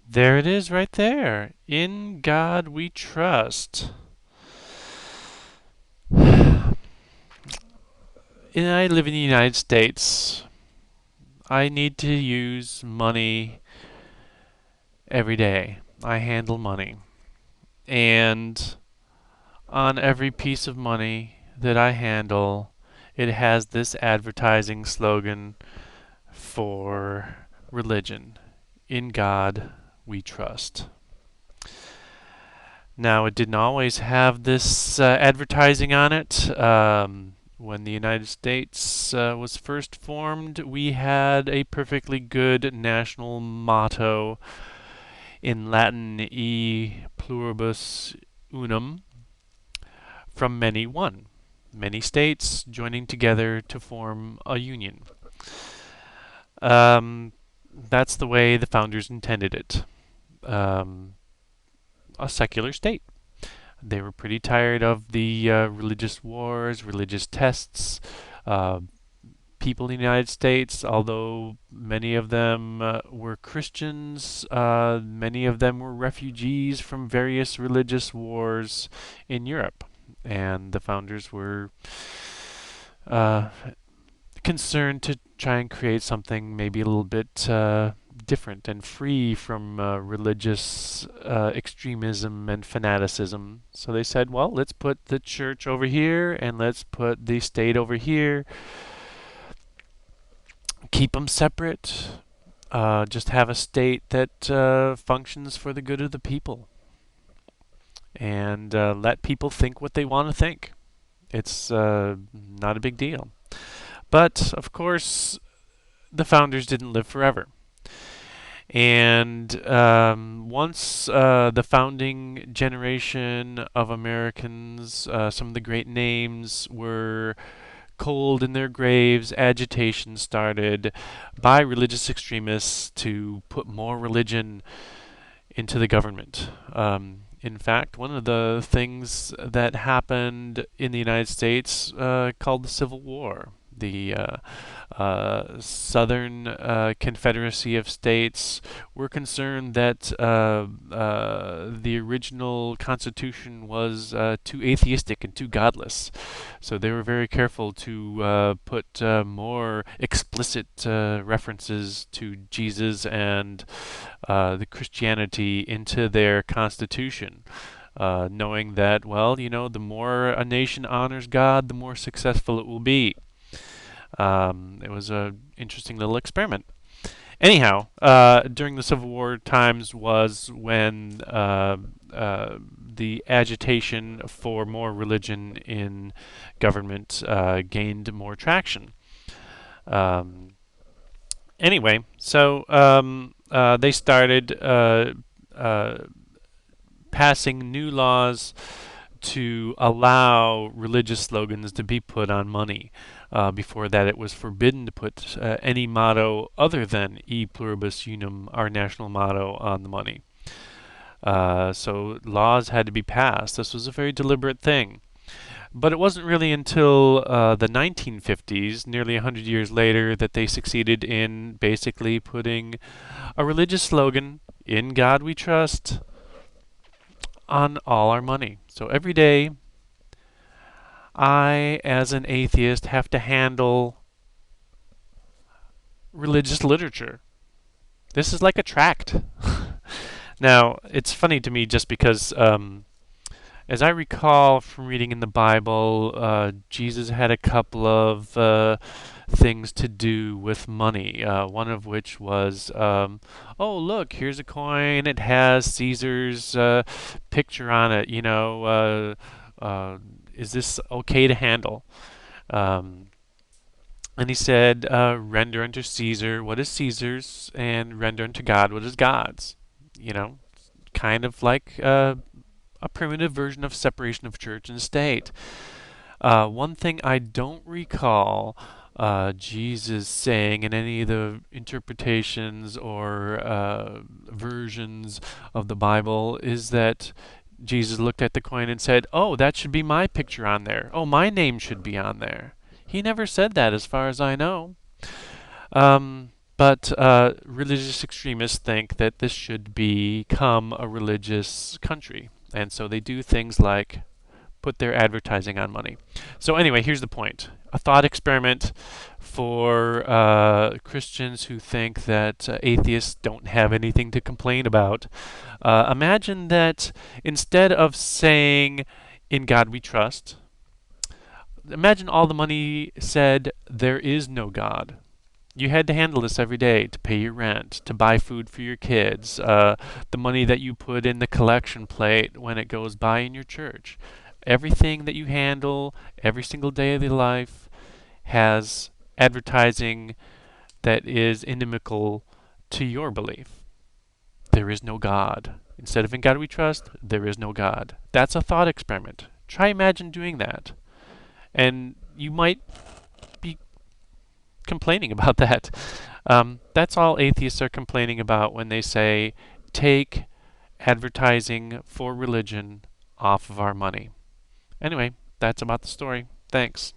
There it is right there. In God we trust. And I live in the United States. I need to use money every day. I handle money. And on every piece of money that I handle, it has this advertising slogan for religion. In God we trust. Now, it didn't always have this advertising on it. When the United States was first formed, we had a perfectly good national motto in Latin, E pluribus unum, from many one. Many states joining together to form a union. Um, that's the way the founders intended it. Um, a secular state. They were pretty tired of the religious wars, religious tests. Uh, People in the United States, although many of them were Christians, many of them were refugees from various religious wars in Europe. And the founders were uh, concerned to try and create something maybe a little bit different and free from religious extremism and fanaticism. So they said, well, let's put the church over here and let's put the state over here, keep them separate, just have a state that functions for the good of the people, and let people think what they want to think. It's not a big deal. But, of course, the founders didn't live forever. And once the founding generation of Americans, some of the great names were cold in their graves, agitation started by religious extremists to put more religion into the government. In fact, one of the things that happened in the United States called the Civil War. The Southern Confederacy of States were concerned that the original Constitution was too atheistic and too godless. So they were very careful to put more explicit references to Jesus and the Christianity into their Constitution. Knowing that, well, the more a nation honors God, the more successful it will be. It was an interesting little experiment. Anyhow, during the Civil War times was when the agitation for more religion in government gained more traction. Um, anyway, so they started uh, passing new laws to allow religious slogans to be put on money. Before that, it was forbidden to put any motto other than E pluribus unum, our national motto, on the money. So laws had to be passed. This was a very deliberate thing. But it wasn't really until the 1950s, nearly 100 years later, that they succeeded in basically putting a religious slogan, "In God We Trust," on all our money. So every day, I, as an atheist, have to handle religious literature. This is like a tract. Now, it's funny to me just because, as I recall from reading in the Bible, Jesus had a couple of things to do with money. One of which was, oh, look, here's a coin. It has Caesar's picture on it. Is this okay to handle? Um, and he said, render unto Caesar what is Caesar's, and render unto God what is God's. You know, kind of like a primitive version of separation of church and state. One thing I don't recall Jesus saying in any of the interpretations or versions of the Bible is that Jesus looked at the coin and said, "Oh, that should be my picture on there. Oh, my name should be on there." He never said that, as far as I know. Um, But religious extremists think that this should become a religious country. And so they do things like put their advertising on money. So anyway, here's the point. A thought experiment for Christians who think that atheists don't have anything to complain about. Imagine that instead of saying, "In God we trust," imagine all the money said, "There is no God." You had to handle this every day to pay your rent, to buy food for your kids, the money that you put in the collection plate when it goes by in your church. Everything that you handle every single day of your life has advertising that is inimical to your belief. There is no God. Instead of "In God we trust," there is no God. That's a thought experiment. Try imagine doing that. And you might be complaining about that. That's all atheists are complaining about when they say, take advertising for religion off of our money. Anyway, that's about the story. Thanks.